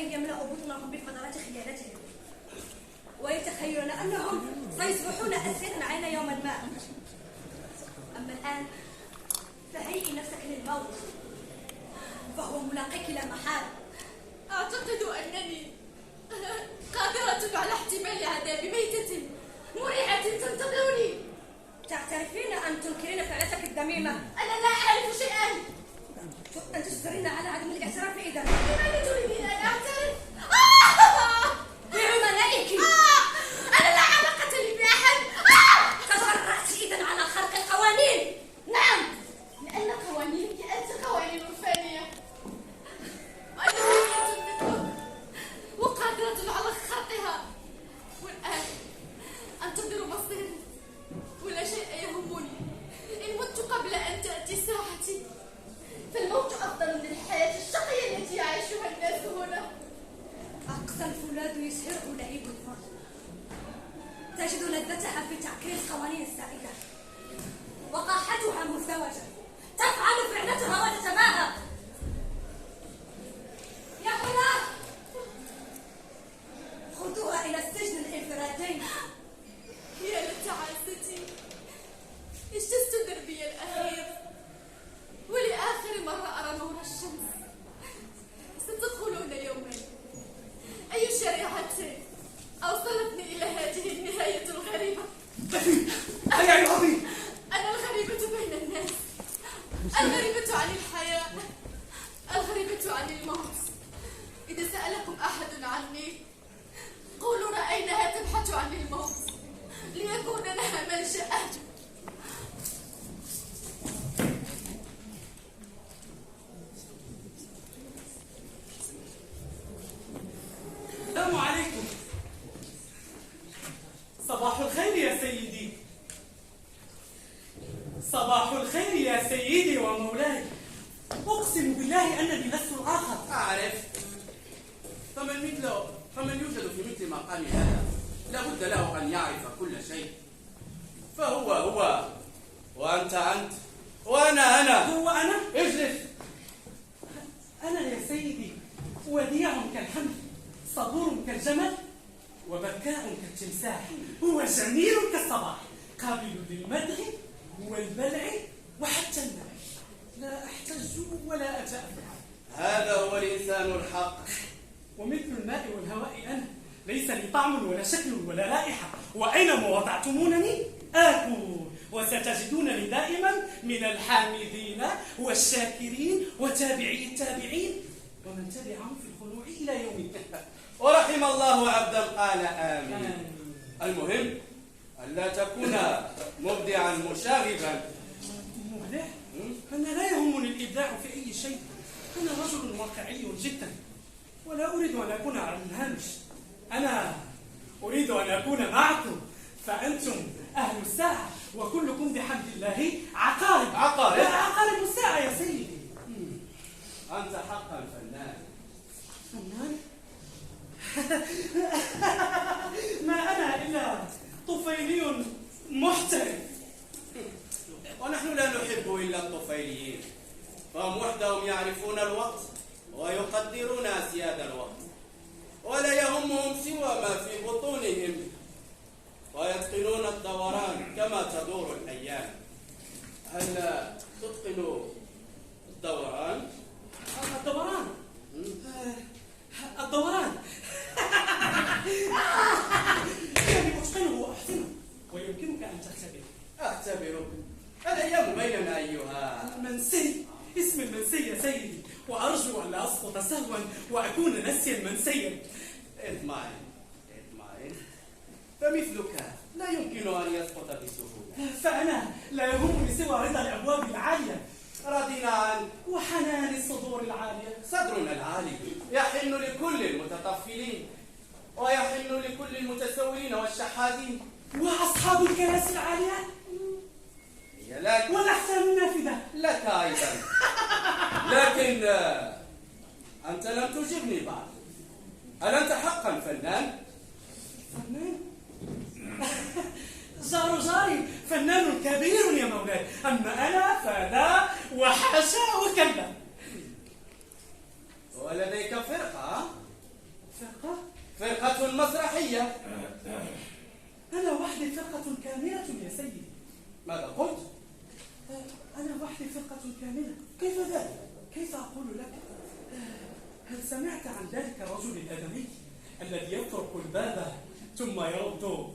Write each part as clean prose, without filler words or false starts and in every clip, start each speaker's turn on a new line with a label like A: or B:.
A: كي يملأوا بطونهم بفضلات خيانتهم، ويتخيلون أنهم سيصبحون أسيرا علينا يوما ما. أما الآن فهيئي نفسك للموت، فهو ملاقيك لا محال.
B: أعتقد أنني قادرة على احتمال عذاب ميتة مريعة تنتظرني.
A: تعترفين أن تنكرين فعلتك الذميمة؟
B: أنا لا أعرف شيئا.
A: أن تصرين على عدم الاعتراف إذا.
B: لماذا تريدين أن أعترف؟
A: بعملائك.
B: أنا لا علاقة لي بأحد.
A: تجرأت إذا على خرق القوانين.
B: نعم، لأن قوانينك أنت قوانين فانية. أنا حية مثلك وقادرة على خرقها، والآن أنتظر مصيري ولا شيء يهمني. إن مت قبل أن تأتي ساعتي فالموت أفضل من الحياة الشقية التي يعيشها الناس هنا.
A: أقصى الفولاذ يسهره لعيب الفرد، تجد لذتها في تعكير القوانين السائدة، وقاحتها مزدوجة تفعل فعلتها وتتباهى. يا هنا خذوها إلى السجن الانفرادي.
B: يا لتعاستي، اجتزت دربي الأخير ولآخر مرة أرى نور الشمس. ستدخلون يوما. أي شريعة أوصلتني إلى هذه النهاية الغريبة؟
C: هيا يا عظيم.
B: أنا الغريبة بين الناس، الغريبة عن الحياة، الغريبة عن الموت. إذا سألكم أحد عني قولوا رأيناها تبحث عن الموت ليكون لها ملجأ.
C: السلام عليكم. صباح الخير يا سيدي. صباح الخير يا سيدي ومولاي. أقسم بالله أنني لست الآخر.
D: أعرف. فمن يوجد في مثل مقام هذا لابد له أن يعرف كل شيء. فهو هو وأنت أنت وأنا أنا.
C: هو أنا؟
D: اجلس.
C: أنا يا سيدي وديع كالحمل، صبور كالجمل، وبكاء كالتمساح، هو جميل كالصباح، قابل للمدح والبلع وحتى النبع، لا أحتج ولا أتأفه.
D: هذا هو الإنسان الحق.
C: ومثل الماء والهواء أنا، ليس لي طعم ولا شكل ولا رائحة، وأينما وضعتمونني آكل، وستجدونني دائما من الحامدين والشاكرين وتابعي التابعين ومن تبعهم في الخنوع إلى يوم الدين.
D: ورحم الله عبدا قال آمين. المهم ألا تكون مبدعا مشاغبا.
C: مبدع؟ أنا لا يهمني الإبداع في أي شيء. أنا رجل واقعي جدا ولا أريد أن أكون على الهامش. أنا أريد أن أكون معكم، فأنتم أهل الساعة وكلكم بحمد الله عقارب. عقارب الساعة يا سيدي.
D: أنت حقا فنان.
C: فنان؟ ما أنا إلا طفيلي محترف.
D: ونحن لا نحب إلا الطفيليين، فهم وحدهم يعرفون الوقت ويقدرون أسياد الوقت، ولا يهمهم سوى ما في بطونهم، ويتقنون الدوران كما تدور الأيام. هل تتقن الدوران؟
C: الدوران؟ الدوران يعني أتقنه وأحسنه، ويمكنك أن تختبره.
D: أختبرك. الأيام بيننا أيها
C: منسي. اسم المنسي يا سيدي، وأرجو أن لا أسقط سهوا وأكون نسيا منسيا.
D: اطمئن. فمثلك لا يمكن أن يسقط بسهولة.
C: فأنا لا يهمني سوى رضا الأبواب العالية،
D: رضينا عنك
C: وحنان الصدور العالية.
D: صدرنا العالي يحن لكل المتطفلين، ويحن لكل المتسولين والشحاذين.
C: وأصحاب الكراسي العالية
D: هي لك،
C: والأحسان النافذة
D: لك أيضا. لكن أنت لم تجبني بعد. هل أنت حقا فنان؟
C: فنان؟ جاري فنان كبير يا مولاي، أما أنا فلا وحاشا وكلا.
D: ولديك فرقة؟ فرقة مسرحية.
C: أنا وحدي فرقة كاملة يا سيدي.
D: ماذا قلت؟
C: أنا وحدي فرقة كاملة. كيف ذلك؟ كيف أقول لك؟ هل سمعت عن ذلك الرجل الأدمي الذي يطرق الباب ثم يرد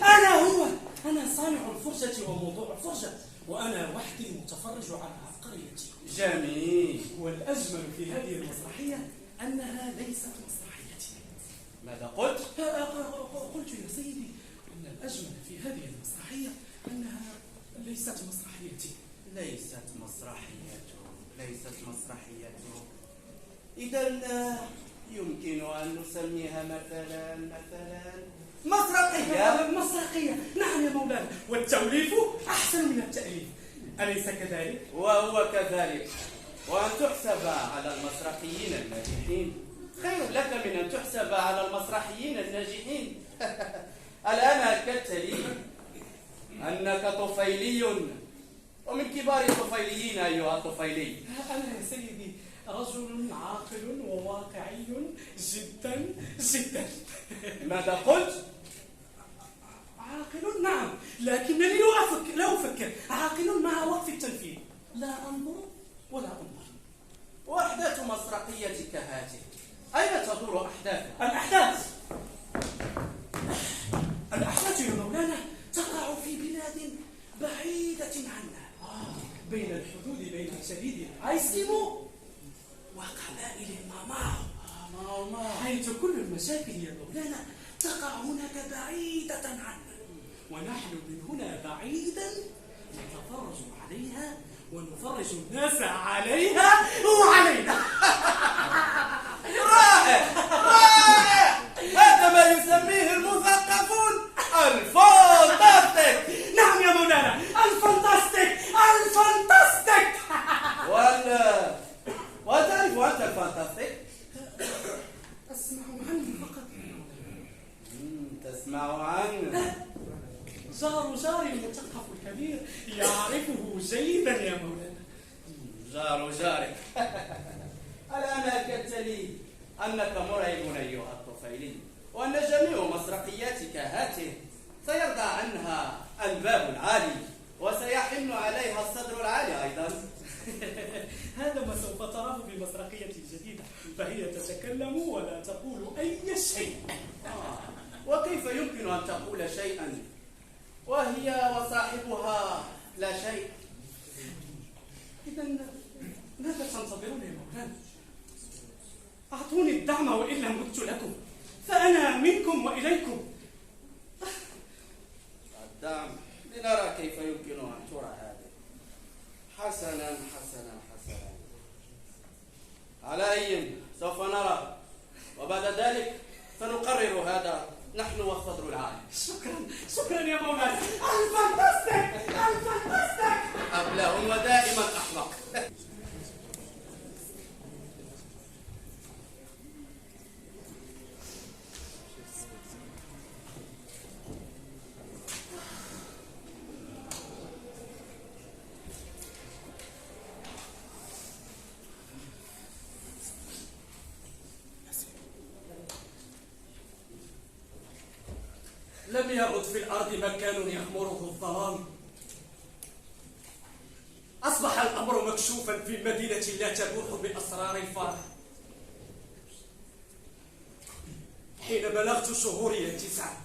C: أنا هو. أنا صانع الفرجة وموضوع الفرجة، وأنا وحدي متفرج على عبقريتي.
D: جميل.
C: والأجمل في هذه المسرحية أنها ليست مسرحيتي.
D: ماذا قلت؟
C: قلت يا سيدي أن الأجمل في هذه المسرحية أنها ليست مسرحيتي.
D: ليست مسرحيته، ليست مسرحيته. إذا يمكن أن نسميها مثلا مسرحية.
C: مسرحية، نعم يا مولانا، والتوليف أحسن من التأليف، أليس كذلك؟
D: وهو كذلك. وأن تحسب على المسرحيين الناجحين خير لك من أن تحسب على المسرحيين الناجحين. الآن أكدت لي أنك طفيلي، ومن كبار الطفيليين أيها الطفيلي.
C: أنا يا سيدي رجل عاقل وواقعي جدا جدا.
D: ماذا قلت؟
C: عاقل نعم، لكنني لا أفكر. عاقل مع وقف التنفيذ، لا أنظر ولا أنظر.
D: وأحداث مسرحيتك هذه أين تدور أحداثها؟
C: الأحداث يا مولانا تقع في بلاد بعيدة عنا، بين الحدود بين شديد العايسيمو وقبائل الماماو، حيث كل المشاكل يا مولانا تقع هناك بعيدة عنا، ونحن من هنا بعيدا نتفرج عليها ونفرج الناس عليها وعلينا.
D: رائع رائع، هذا ما يسميه المثقفون الفانتاستيك.
C: نعم يا مولانا، الفانتاستيك الفانتاستيك.
D: وتعرف أنت الفانتاستيك؟
C: أسمع عنه فقط.
D: تسمع عنه؟
C: جاري المثقف الكبير يعرفه جيدا يا مولانا.
D: جارك. الآن أكدت لي أنك مرعب أيها الطفيلي، وأن جميع مسرحياتك هاته سيرضى عنها الباب العالي، وسيحن عليها الصدر العالي أيضا.
C: هذا ما سوف تراه في مسرحيتي الجديدة، فهي تتكلم ولا تقول أي شيء.
D: وكيف يمكن أن تقول شيئا وهي وصاحبها لا شيء؟
C: إذا ماذا تنتظرون يا مولانا؟ أعطوني الدعم وإلا مت لكم، فأنا منكم وإليكم.
D: الدعم، لنرى كيف يمكن أن ترى هذا. حسنا. على أي سوف نرى، وبعد ذلك سنقرر هذا نحن والصدر العالي.
C: شكرا يا مولانا. الفانتاستيك.
D: أبلهم ودائما أحمق.
C: لم يعد في الأرض مكان يغمره الظلام. أصبح الأمر مكشوفا في مدينة لا تبوح بأسرار الفرح. حين بلغت شهوري 9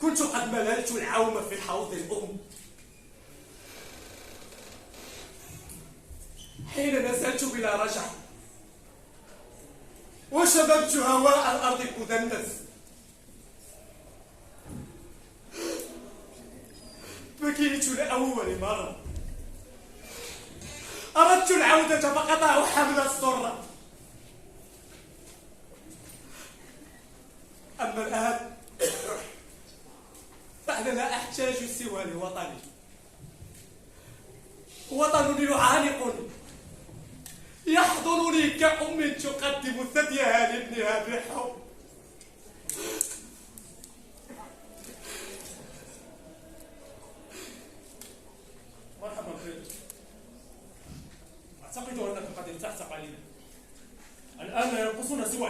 C: كنت قد مللت العوم في حوض الأم. حين نزلت بلا رجع وشببت هواء الأرض المدنس، بكيت لأول مرة. أردت العودة فقطعوا حمل السرة. أما الآن فأنا لا أحتاج سوى لوطني، وطن يعانقني يحضنني كأم تقدم ثديها لابنها بحب.
E: مرحبا خير. أعتقد أنك قد ارتحت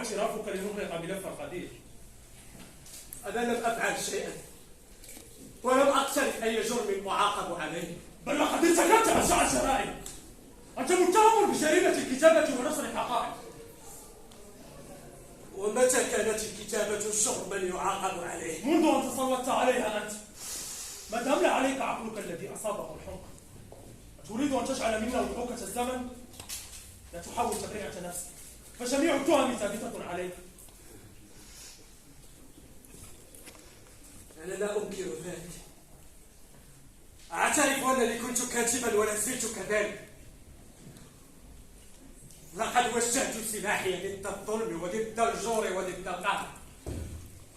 C: اعترافك لنغرق ملف القدير.
E: أنا لم أفعل شيئا ولم أقترف أي جرم أعاقب عليه.
C: بل لقد ارتكبت أشع الجرائم. أنت متهم بجريمة الكتابة ونشر الحقائق.
E: ومتى كانت الكتابة جرما يعاقب عليه؟
C: منذ أن تسلطت عليها أنت. ما دام عليك عقلك الذي أصابه الحمق. تريد أن تجعل منا وحوكة الزمن؟ لا تحاول تبرئة نفسك، فجميع التهم ثابتة عليك.
E: أنا لا أنكر ذلك. أعترف أنني كنت كاتبا ولا زلت كذلك. لقد وجهت سلاحي ضد الظلم وضد الجور وضد القهر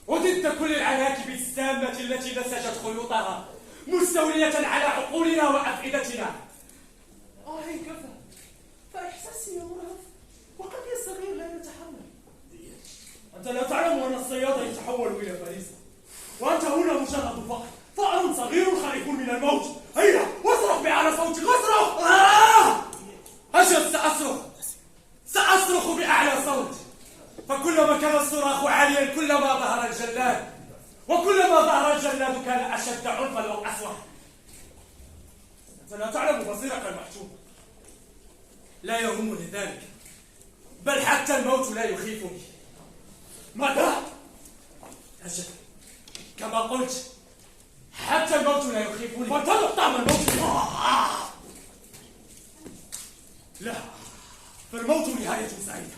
E: وضد كل العناكب السامة التي نسجت خيوطها مستولية على عقولنا وأفئدتنا.
C: كفى، فإحساسي مرهف وقلبي الصغير لا يتحمل. أنت لا تعلم أن الصياد يتحول إلى فريسة، وأنت هنا مجرد فأر صغير خائف من الموت. هيا واصرخ بأعلى صوتك، واصرخ!
E: أجل سأصرخ بأعلى صوت، فكلما كان الصراخ عاليا كلما ظهر الجلاد، وكلما ظهر الجلاد كان أشد عنفا أو أسوأ.
C: أنت لا تعلم مصيرك المحتوم.
E: لا يهمني ذلك، بل حتى الموت لا يخيفني.
C: ماذا؟
E: أجل كما قلت، حتى الموت لا يخيفني.
C: فانطلق طعم الموت. لا، فالموت نهاية سعيدة،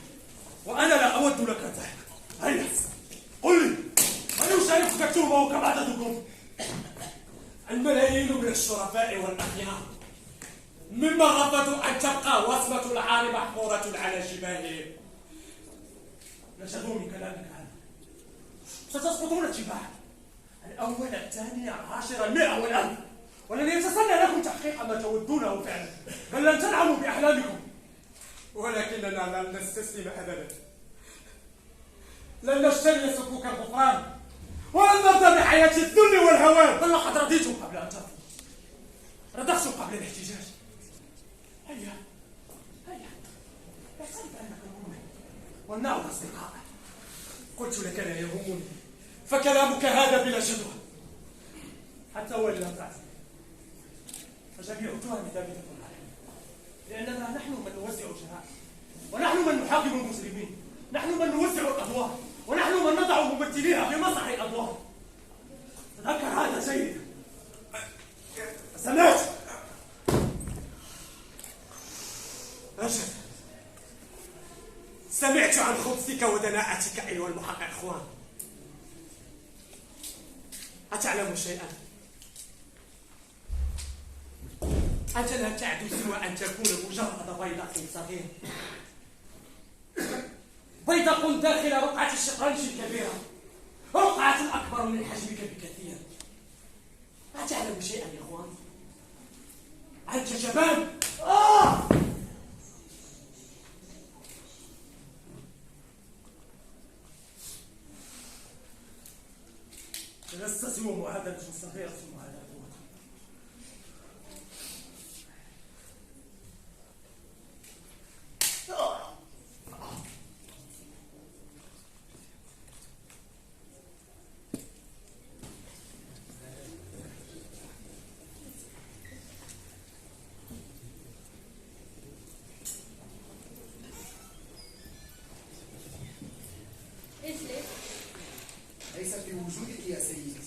C: وأنا لا أود لك ذلك. هيا قل لي، من يشاركك التهمة وكم عددكم؟
E: الملايين من الشرفاء والأخيار، مما رفضوا أن تبقى وصمة العار محفورة على شباههم.
C: نشدوا من كلامك هذا ستسقطون تباعا، الأول الثاني العاشر 100 والألف، ولن يتسنى لكم تحقيق ما تودونه فعلا، بل لن تنعموا بأحلامكم.
E: ولكننا لن نستسلم أبدا. لن نشتري سكوك الغفران، ولن نرضى بحياة الذل والهوان.
C: بل لقد رضيتم قبل أن ترضوا، رضختم قبل الاحتجاج. هيا اعترف أنك مؤمن ولنعد أصدقاء.
E: قلت لك لا يهمني، فكلامك هذا بلا جدوى.
C: حتى وإن لم تعزم، فجميع التهم ثابتة علينا، لأننا نحن من نوزع الجرائم، ونحن من نحاكم المسلمين، نحن من نوزع الأدوار، ونحن من نضع ممثليها في مسرح الأدوار. تذكر هذا جيدا. سمعت؟
E: أجل، سمعت عن خبثك ودناءتك أيها المحقق إخوان. أتعلم شيئا؟ أنت لا تعد سوى أن تكون مجرد بيضة صغير، بيضة داخل رقعة الشطرنج الكبيرة، رقعة أكبر من حجمك بكثير. أتعلم شيئا يا إخوان؟ أنت جبان.
C: لست سوى معادلة صغيرة معادلة.
A: اجلس.
F: ليس في وجودك يا سيدتي.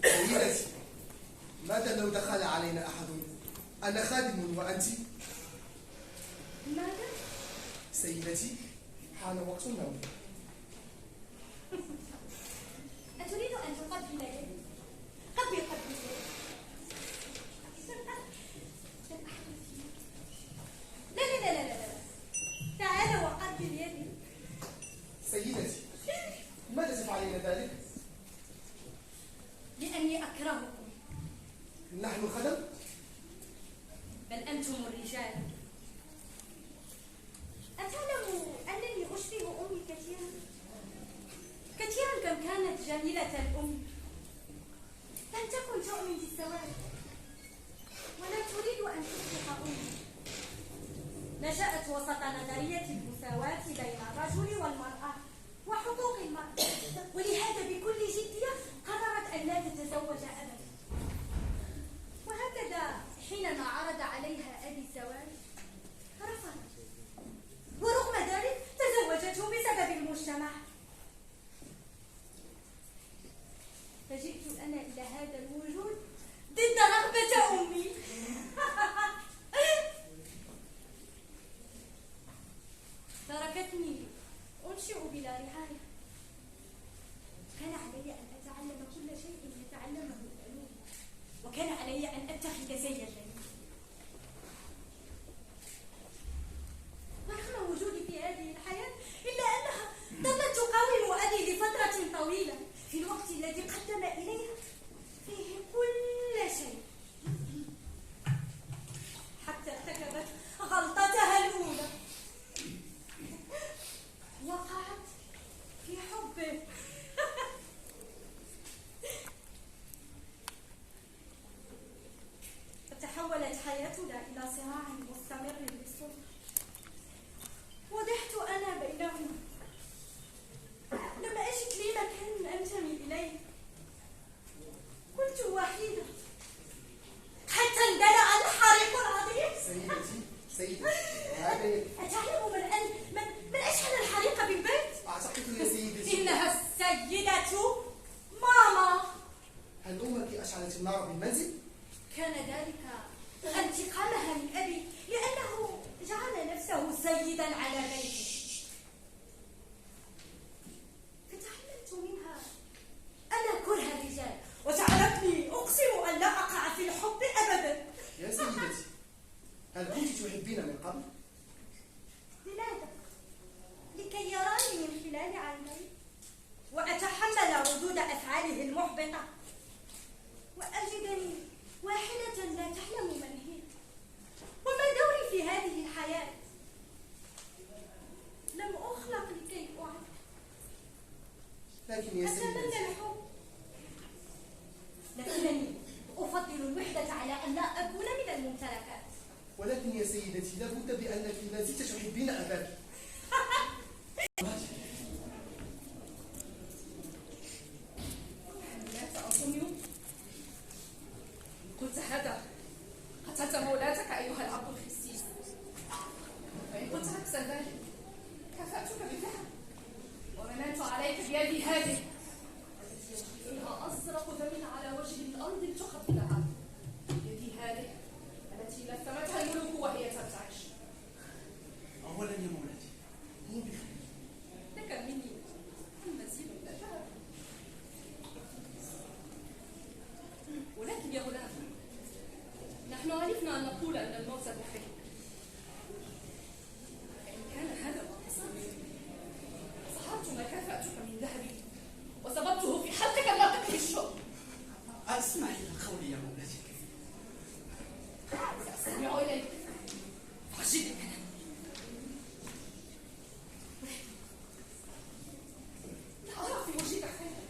F: سيدتي، ماذا لو دخل علينا أحد؟ أنا خادم وأنت؟
A: ماذا؟
F: سيدتي، حان وقت النوم.
A: أتريد أن تقبل يدي؟ قبل يدي. لا لا لا لا لا، تعال وقبل يدي.
F: سيدتي، لماذا تفعلين ذلك؟
A: لأني أكرهكم،
F: نحن خدم؟
A: بل أنتم الرجال. كانت جميلة الأم لم تكن تؤمن بالزواج ولا تريد أن تصبح أمي. نشأت وسط نظرية المساواة بين الرجل والمرأة وحقوق المرأة، ولهذا بكل جدية قررت أن لا تتزوج أبدا. وهكذا حينما عرض عليها أبي الزواج رفضت، ورغم ذلك تزوجته بسبب المجتمع. فجئت أنا إلى هذا الوجود ضد رغبة أمي. تركتني أنشئ بلا رعاية. كان علي أن أتعلم كل شيء يتعلمه الألوف، وكان علي أن أتخذ زي الجميل. ورغم وجودي في هذه الحياة إلا أنها ظلت تقاوم أبي لفترة طويلة في الوقت الذي قدم إليها فيه كل شيء، حتى ارتكبت غلطتها الأولى، وقعت في حبه. فتحولت حياتنا إلى صراع مستمر للسلطة، وضحت أنا بينهما. لم أجد لي مكان أنتمي إليه، كنت وحيدة حتى اندلع الحريق العظيم.
F: سيدتي هذا
A: أتعلم من أشعل الحريق بالبيت؟
F: أعتقد يا سيدتي
A: إنها السيدة ماما.
F: هل أمك أشعلت النار بالمنزل؟
A: كان ذلك انتقامها من أبي لأنه جعل نفسه سيدا على بيته. فتعلمت منها أنا كره الرجال، وجعلتني أقسم أن لا أقع في الحب أبدا.
F: يا سيدتي هل كنت تحبين من قبل؟
A: لماذا؟ لكي يراني من خلال عيني وأتحمل ردود أفعاله المحبطة، وأجدني واحدة لا تعلم من هي وما دوري في هذه الحياة. لم أخلق لكي أعد.
F: لكن يا
A: أتمنى
F: سيدتي
A: الحب، لكنني أفضل الوحدة على أن لا أكون من الممتلكات.
F: ولكن يا سيدتي لابد بأنك ما زلت تحبين أباك.
B: قلت هذا قتلت مولاتك أيها العبد الخسيس، فإن قلت عكس ذلك كافأتك بالذهب ومننت عليك بيدي هذه التي فيها أزرق دم على وجه الأرض لتقبلها، يدي هذه التي لثمتها الملوك وهي ترتعش.
E: أولا يا مولاتي هو بخير.
B: لك مني المزيد من الذهب، ولكن يا غلام نحن عرفنا أن نقول أن الموت بخير، فإن كان هذا ما قصدت سحرت ما كافأتك من ذهبي وصببته في حلقك الناطق بالشوق.
E: اسمعي إلى قولي يا مولاتي.
B: سأستمع إليك.
E: عجيب
B: لا أرى في وجهك خيرا.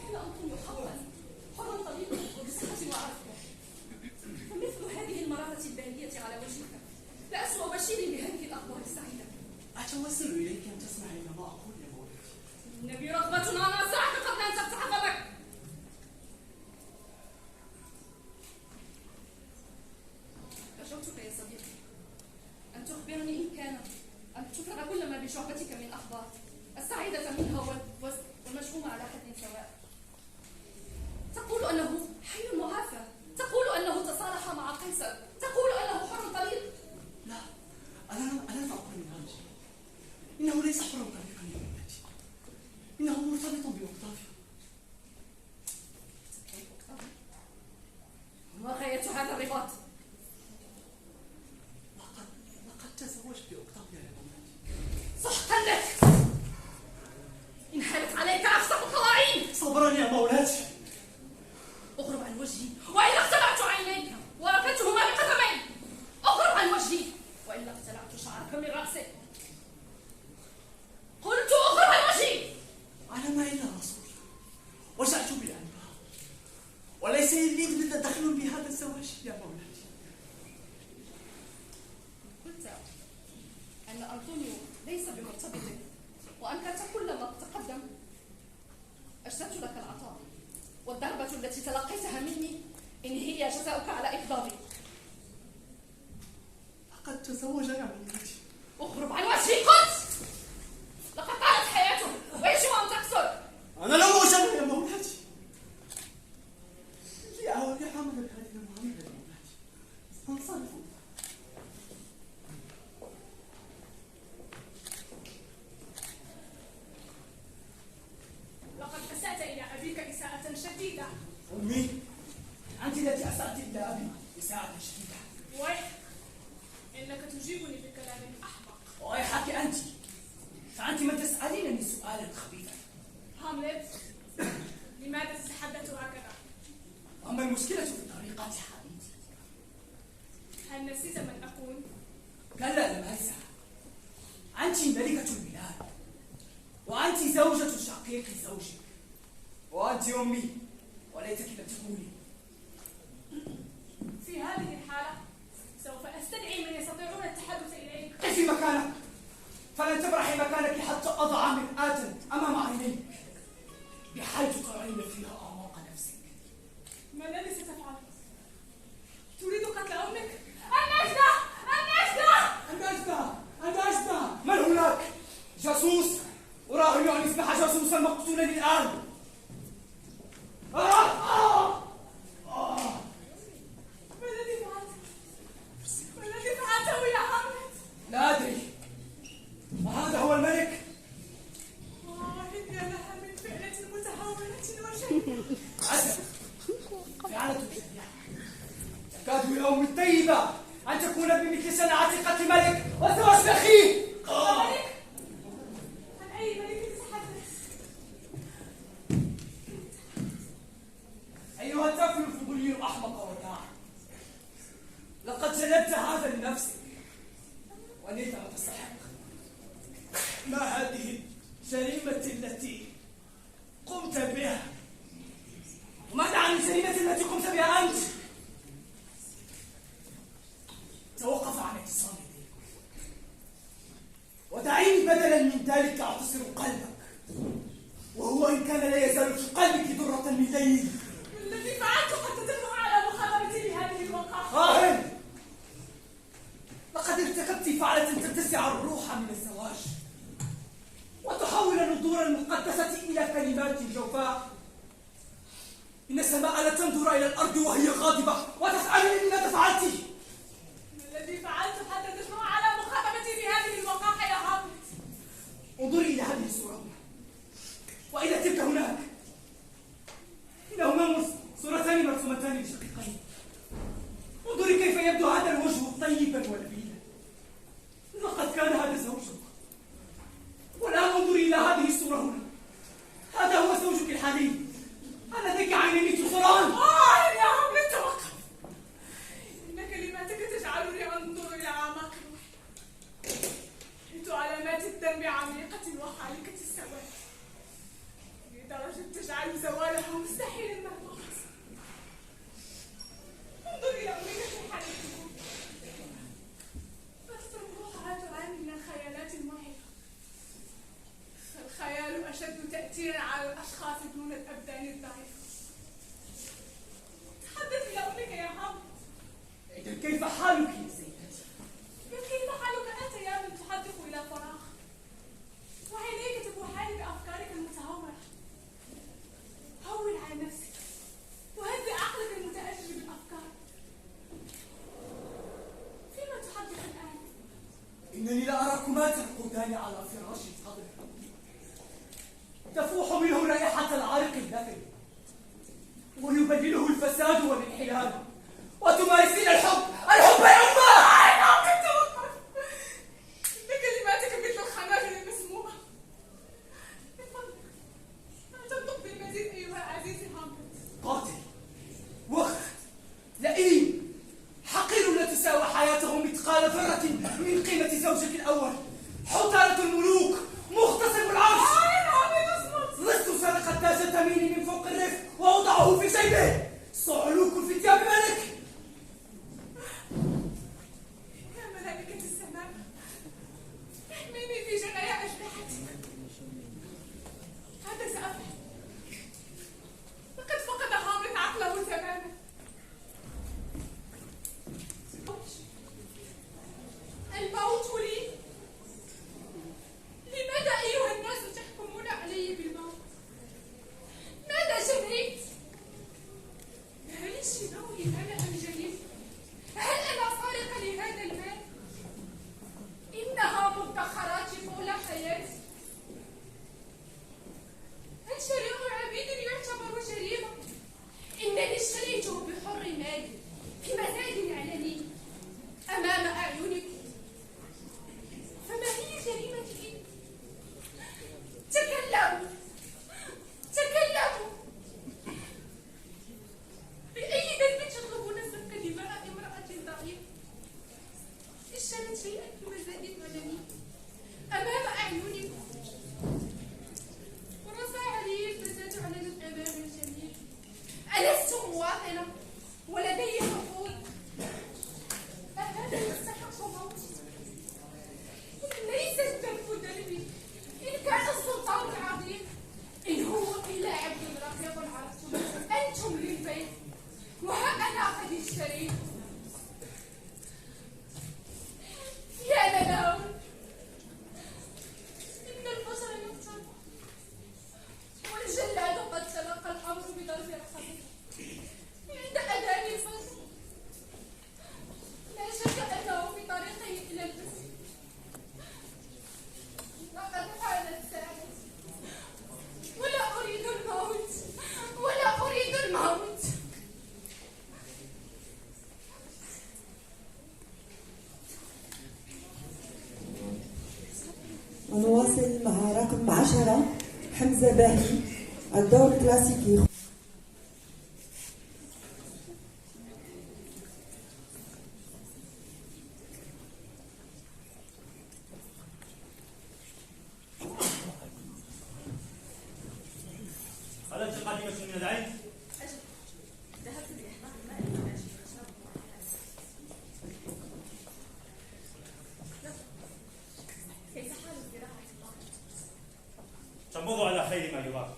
B: كان أنطونيو حقا حرا طليقا وبصحة وعافية، فمثل هذه المرارة البالية على وجهك لأسوأ بشير بهذه الأخبار السعيدة.
E: أتوسل إليك أن تسمعي إلى ما أقول يا مولاتي.
B: النبي رغبة أن أنصحك قبل أن تفتح فمك. رجوتك يا صديقي أن تخبرني إن كان أن تفرغ كل ما بشعبتك من أخبار السعيدة منها والمشؤومة على حد سواء. تقول أنه حي معافى، تقول أنه تصالح مع قيصر، تقول أنه حر طليق.
E: لا، أنا لم أقل من هذا الشيء. إنه ليس حرا طريقا يا مولاتي، إنه مرتبط بأوقتافيا.
B: ما غاية هذا الرباط؟
E: لقد تزوجت بأوقتافيا يا مولاتي.
B: سحقا لك، إن حالت عليك أفسق الطواعين.
E: صبرا يا مولاتي.
B: اغرب عن وجهي وإلا اقتلعت عينيك وركبتهما بقدمي. اغرب عن وجهي وإلا اقتلعت شعرك من رأسك. قلت اغرب ليس بمرتبط، وأنكرت كل ما تقدم. أجددت لك العطاء، والضربة التي تلقيتها مني إن هي جزاؤك على إغضابي.
C: لقد تزوج يا مولاتي.
B: اغرب عن وجهي قلت! لقد طالت حياته ويجب أن تقتل.
C: أنا لم أجن يا مولاتي. لأعود حمل هذه المعاملة يا مولاتي. سأنصرف.
B: لقد أسأت إلى أبيك إساءة شديدة.
E: أمي، أنت التي أسأت إلى أبي إساءة شديدة.
B: ويح، إنك تجيبني بكلام أحمق.
E: ويحك أنت، فأنت من تسألينني سؤالا خبيثا.
B: هاملت، لماذا تتحدث هكذا؟
E: وأما المشكلة في طريقتها حبيبتي.
B: هل نسيت من أكون؟
E: كلا، لم أنسى. أنت ملكة البلاد، وأنت زوجة شقيق زوجك، وأنت أمي، وليتك لم تكوني.
B: في هذه الحالة سوف أستدعي من يستطيعون التحدث إليك.
E: قفي مكانك، فلن تبرحي مكانك حتى أضع مرآة أمام عينيك بحيث ترين فيها أعماق نفسك.
B: ما الذي ستفعله؟ تريد قتل أمك؟ النجدة! النجدة!
E: النجدة! من هناك؟ جاسوس؟ أراه أن يصبح جاسوسا مقتولا الآن.
B: ما الذي فعلت؟ ما الذي فعلته يا هاملت؟
E: لا أدري. وهذا هو الملك.
B: إن لها من فعلة متهاونة وشيء.
E: عسل. فعلة شنيعة. تكاد الأم الطيبة أن تكون بمثل صناعة قتل ملك وزواج أخيه.
B: ملك؟ عن أي ملك تتحدث؟
E: أيها الطفل الفضولي الأحمق والداع، لقد جلبت هذا لنفسك ونلت ما تستحق.
C: ما هذه الجريمة التي قمت بها؟
E: وماذا عن الجريمة التي قمت بها أنت؟ توقف عن اعتصام يديك ودعيني بدلا من ذلك أعتصر قلبك، وهو إن كان لا يزال في قلبك ذرة من ليل.
B: الذي فعلت قد تتم على مخاطبتي بهذه الوقعة.
E: راهن، لقد ارتكبت فعلة تتسع الروح من الزواج وتحول النذور المقدسة إلى كلمات جوفاء. إن السماء لا تنظر إلى الأرض وهي غاضبة وتسألني ماذا فعلت.
B: ما الذي فعلت حتى تجرؤ على مخاطبتي بهذه الوقاحة يا هاملت؟
E: انظري إلى هذه الصورة هنا وإلى تلك هناك. إنهما صورتان مرسومتان لشقيقين. انظري كيف يبدو هذا الوجه طيبا ونبيلا، لقد كان هذا زوجك. والآن انظري إلى هذه الصورة هنا، هذا هو زوجك الحالي. لديك عينين تبصران.
B: يا هاملت، توقف. إن كلماتك تجعلني أنظر إلى أعماق روحي. رأيت علامات الدم عميقة وحالكة السواد لدرجة تجعل زوالها مستحيلا مهما حصل. انظر إلى أمك في حالتكم، فتترك روحها تعاني من الخيالات المرعبة. فالخيال أشد تأثيرا على الأشخاص دون الأبدان الضعيفة. تحدث إلى أمك يا هاملت.
E: إذن كيف حالك يا سيدتي؟
B: كيف حالك أنت يا من تحدث إلى فراغ وعينيك تبوحان بأفكارك المتهورة؟ هون على نفسك وهدئ عقلك المتأجج بالأفكار. فيما تحدث الآن؟
E: إنني لأراكما ترقدان على فراش صدر تفوح منه رائحة العرق الدفن ويبلله الفساد والانحلال، وتمارسين الحب يا أمه.
B: كنت توقف. إن كلماتك مثل الخناجر المسمومة. من فضلك لا تنطق بالمزيد أيها عزيزي هاملت.
E: قاتل وخ لئيم حقير لا تساوي حياته مثقال ذرة من قيمة زوجك الأول. حطالة الملوك مغتصب العرش. لست سرقت تاج التميم من فوق الرف ووضعه في جيبه. صعلوك في ثياب ملك.
B: يا ملائكة السماء، احميني في أنشرت شيئا في مزاد ودمي أمام أعيني، ورفع لي الفساد علنا أمام الجميع. ألست مواطنة ولدي حقوق؟ أهذا يستحق موتي؟ ليس الدم دمي، إن كان السلطان العظيم إن هو إلا عبد رقيق عرفتم أنتم للبيت، وها أنا قد اشتريت. يا للاو، إن البشر يقتل والجلاد قد تلقى الأمر بضرب رقبته عند أذان الفجر. لا شك أنه في طريقه إلى المسجد. لقد حانت ساعتي ولا أريد الموت، ولا أريد الموت.
G: ونواصل مع رقم 10 حمزة باهي الدور الكلاسيكي.
E: هل أنت قادمة من العين؟
A: أجل، ذهبت لإحضار الماء المناشف أشربه كيف حال الزراعة الآن؟
E: تنبض على خير ما يرام.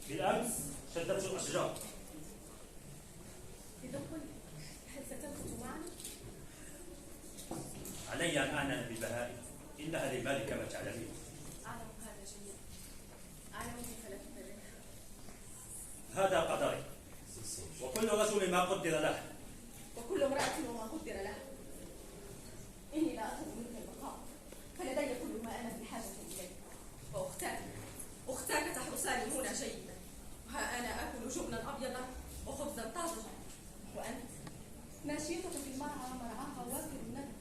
E: بالأمس شددت الأشجار.
A: إذا قل هل ستنبت معنا؟
E: علي أن أعلن بالبهائم، إنها للمال كما تعلمين.
A: أعلم هذا جيدا، أعلم كيف لا تبرر.
E: هذا قدري، وكل رجل ما قدر له.
A: وكل امرأة وما قدر لها. إني لا أطلب منك البقاء، فلدي كل ما أنا بحاجة إليه. وأختاك تحرسان هنا جيدا، وها أنا آكل جبنا أبيضا وخبزا طازجا، وأنت ماشية في المرعى مرعاها واكل الندى،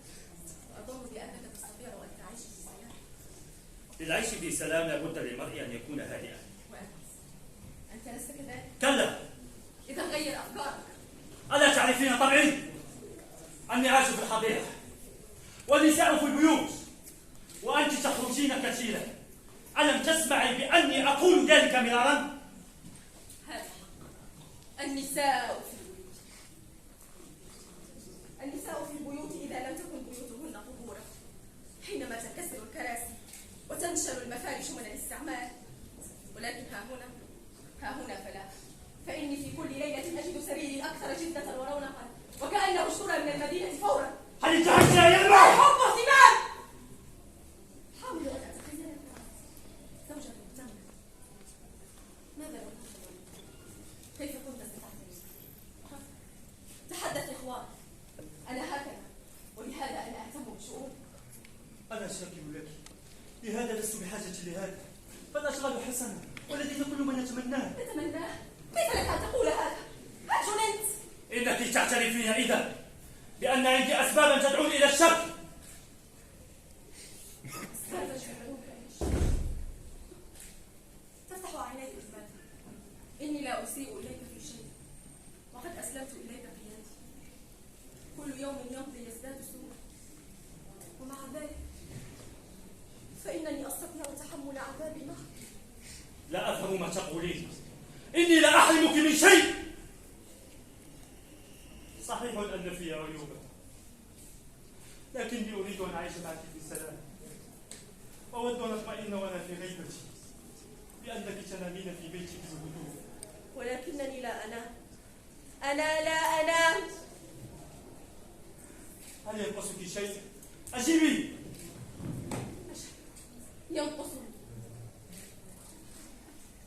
A: وأظن بأنك تستطيع أن تعيش في سلام.
E: للعيش في سلام لابد للمرء أن يكون هادئا.
A: أنت لست كذلك؟
E: كلا،
A: إذا غير أفكارك.
E: ألا تعرفين طبعي أني عايش في الحظيرة والنساء في البيوت وأنت تخرجين كثيرا. ألم تسمعي بأني أقول ذلك مرارا؟
A: هذا حق. النساء في البيوت، النساء في البيوت إذا لم تكن بيوتهن قبورا، حينما تنكسر الكراسي وتنشل المفارش من الاستعمال. ولكن ها هنا فلا، فإني في كل ليلة أجد سريري أكثر جدة ورونقا، وكأنه اشترى من المدينة فورا.
E: هل انتهيت يا يلمع؟
A: حب اهتمام. حاول أن أتخيل زوجة مهتمة. ماذا لو كنت وليدا؟ كيف كنت ستعتني؟ تحدث إخوان، أنا هكذا، ولهذا أنا أهتم بشؤونك.
E: أنا شاكر لك، لهذا لست بحاجة لهذا، فالأشغال حسنة ولدينا كل ما نتمناه.
A: تتمناه؟ كيف لك أن تقول هذا؟ هل جننت؟
E: إنك تعترفين إذا بأن عندي أسبابا تدعوني إلى الشر.
A: ماذا تشعرون بأيش؟ تفتح عينيك بالبال. إني لا أسيء إليك في شيء، وقد أسلمت إليك قيادي. كل يوم يمضي يزداد سوءا، ومع ذلك فإنني أستطيع تحمل عذابي معك.
E: لا أفهم ما تقولين، إني لا أحرمك من شيء. صحيح أن في عيوبا، لكني أريد أن أعيش معك في سلام، وأود أن أطمئن وأنا في غيبتي بأنك تنامين في بيتك بهدوء.
A: ولكنني لا أنام، أنا لا أنام.
E: هل ينقصك شيء؟ أجيبي.
A: ينقصني.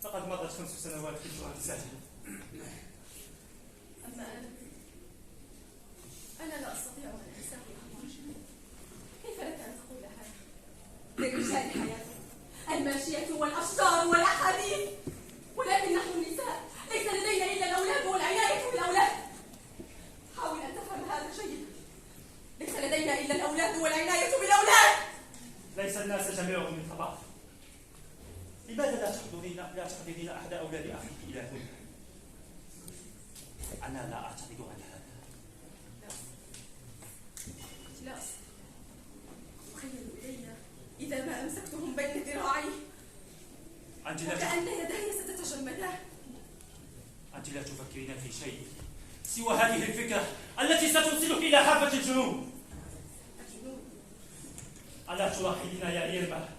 E: لقد مضت 5 سنوات في فرنسا.
A: أما أنا لا أستطيع أن أنساه. كيف لك أن تقول هذا؟ للرجال حياة، الماشية والأشجار والأحاديث، ولكن نحن النساء ليس لدينا إلا الأولاد والعناية بالأولاد. حاول أن تفهم هذا جيدا، ليس لدينا إلا الأولاد والعناية بالأولاد.
E: ليس الناس جميعهم من طباخ. لماذا لا تحضرين أحد أولاد أخيك إلى هنا؟ أنا لا أعترض على هذا.
A: لا أستطيع. وكأن يداي ستتجمدان.
E: أنت لا تفكرين في شيء سوى هذه الفكرة التي ستوصلك إلى حافة الجنون. ألا تلاحظين يا إيرما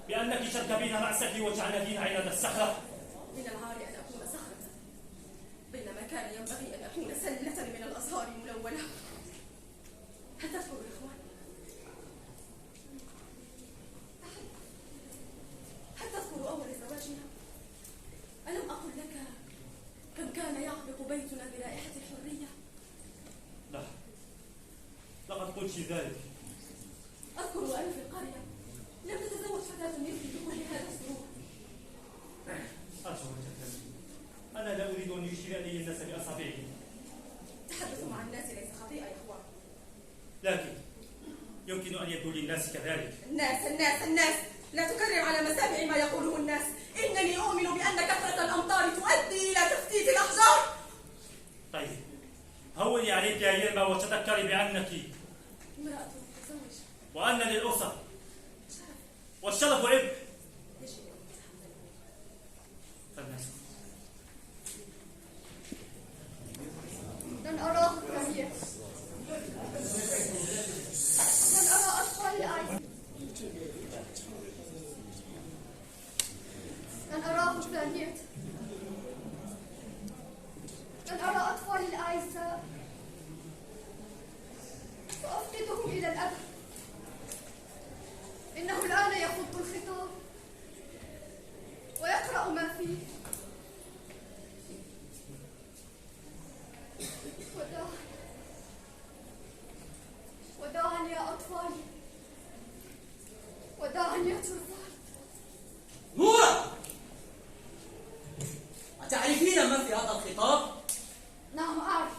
E: بأنك تركبين رأسك وتعنبين عنب الصخرة؟
A: من العار أن أكون صخرة، بينما كان ينبغي أن أكون سلة من الأزهار ملونة. هل تذكر يا إخوان؟ هل تذكر أول زواجنا؟ ألم أقل لك كم كان يعبق بيتنا برائحة الحرية؟
E: لا، لقد قلت ذلك.
A: أذكر وأنا في القرية لم تتزوج فتاة مثلي بكل هذا السرور.
E: أرجوك أنا لا أريد أن يشير إلي الناس بأصابعهم.
A: التحدث مع الناس ليس خطيئة يا إخوان.
E: لكن يمكن أن يكون للناس كذلك.
A: الناس لا تكرر على مسامع ما يقوله الناس. إنني أؤمن بأن كثرة الأمطار تؤدي إلى تفتيت الأحجار.
E: طيب هوني عليك يا إيرما وتذكري بأنك
A: امرأة تتزوج
E: وأن للأسر والشرف عبء. فالناس
B: لن أراه كريم، لن أرى أطفال الأعز، لن أراه ثانية، لن أرى أطفال الأعزاء، وأفقدهم إلى الأبد. إنه الآن يخط الخطاب ويقرأ ما فيه. وداعا يا أطفالي، وداعا يا طرفات.
H: نورا، أتعرفين ما في هذا الخطاب؟
B: نعم أعرف.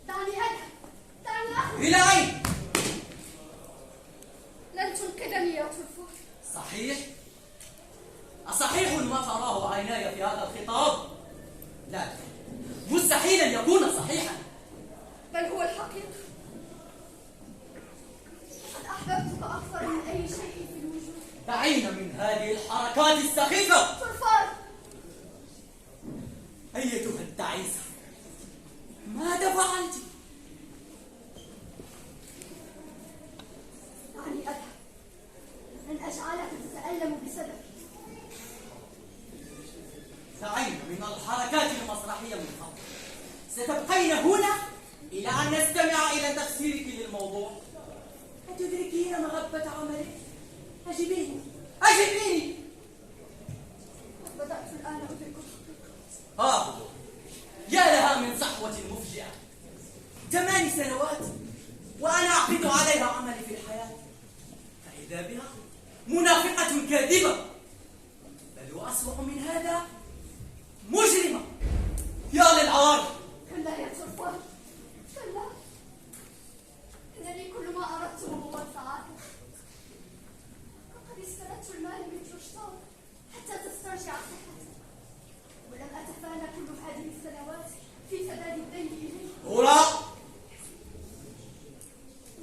B: دعني أذهب، دعني أخرج.
H: إلى أين؟
B: لن تنقذني يا طرفات.
H: صحيح؟ أصحيح ما تراه عيناي في هذا الخطاب؟ لا، مستحيل أن يكون صحيحا.
B: بل هو الحقيقة. قد أحببتك أكثر من أي شيء في الوجود.
H: دعينا من هذه الحركات السخيفة.
B: طرفات،
H: أيتها التعيسة، ماذا فعلت؟
B: دعني أذهب، لن أجعلك تتألم بسببي.
H: دعينا من الحركات المسرحية من فضلك. ستبقين هنا إلى أن نستمع إلى تفسيرك للموضوع. أتدركين مغبة عملك؟ أجبيني، أجبيني.
B: بدأت الآن أدرك الحقيقة.
H: يا لها من صحوة مفجعة. 8 سنوات وأنا أعقد عليها عملي في الحياة، فإذا بها منافقة كاذبة، بل وأسوأ من هذا مجرمة. يا للعار.
B: كلا يا طرفات، كلا. إنني كل ما أردته هو السعادة. وقد استردت المال من جرشطان حتى تسترجع صحتي، ولم أتفانى كل هذه السنوات في سداد الدين إليه.
H: نورا،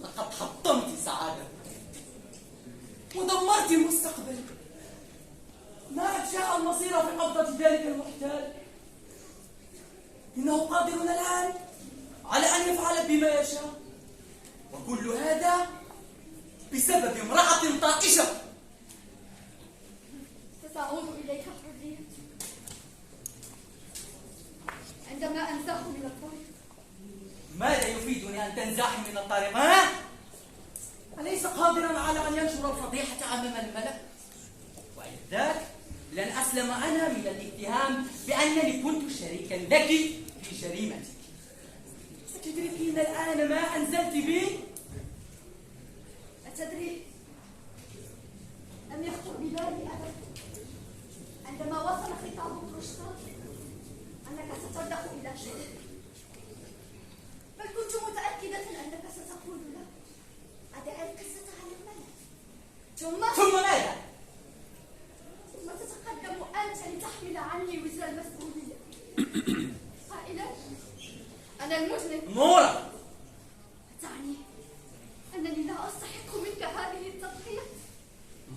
H: لقد حطمت سعادة ودمرت مستقبلي. ما أبشع المصير في قبضة ذلك المحتال. إنه قادر الآن على أن يفعل بما يشاء، وكل هذا بسبب امرأة طائشة.
B: ستعود إليك حرية عندما أنزح من الطريق.
H: ماذا يفيدني أن تنزاحي من الطريق؟ أليس قادرا على أن ينشر الفضيحة أمام الملأ؟ وإذ ذاك لن أسلم أنا من الاتهام بأنني كنت شريكا لك في جريمتك. ستدركين الآن ما أنزلت به؟
B: أتدري، لم يخطر ببالي أبدا عندما وصل خطاب قرشطان أنك سترجع إلى شيء، بل كنت متأكدة أنك ستقول له أدع القصة على الملأ
H: ثم ماذا؟
B: ثم تتقدم أنت لتحمل عني وزر المسؤولية قائلا أنا المذنب.
H: نورا،
B: تعني أنني لا أستحق منك هذه التضحية؟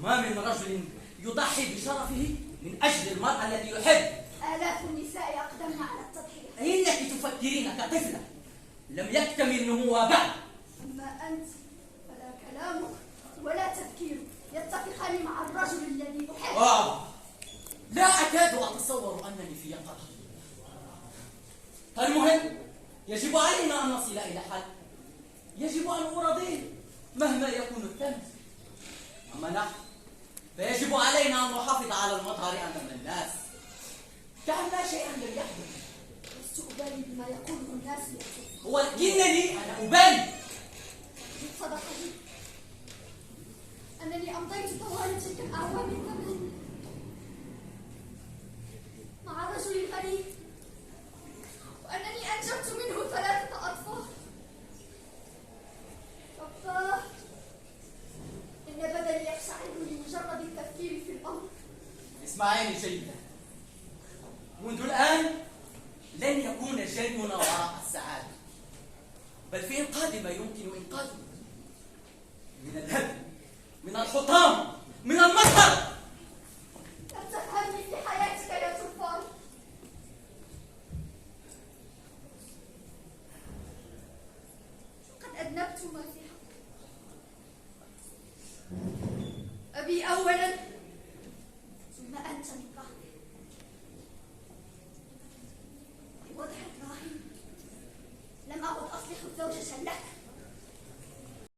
H: ما من رجل يضحي بشرفه من أجل المرأة الذي يحب.
B: آلاف النساء أقدمن على التضحية.
H: إنك تفكرين كطفلة لم يكتمل نموها بعد.
B: أما أنت فلا كلامك ولا تفكيرك يتفقان مع الرجل الذي أحب.
H: لا أكاد أتصور أنني في يقظة. المهم يجب علينا أن نصل إلى حل. يجب أن أراضيه مهما يكون الثمن. أما نحن فيجب علينا أن نحافظ على المظهر أمام الناس كأن لا شيئا لم يحدث.
B: لست أبالي بما يقوله الناس يا سيدي،
H: ولكنني أنا أبالي.
B: صدق لي أنني أمضيت طوال تلك الأعوام الثمان مع رجل غريب، وأنني أنجبت منه 3 أطفال. رباه إن بدني يقشعر لمجرد التفكير في الأمر.
H: اسمعيني جيدا، منذ الآن لن يكون جرينا وراء السعادة، بل في إنقاذ ما يمكن إنقاذه من الهدم، من الحطام، من المطر.
B: لم تفهمني في حياتك يا طوفان. قد أذنبت ما في حقك. أبي أولا ثم أنت من بعد. بوضح إبراهيم لم أعد أصلح زوجة لك،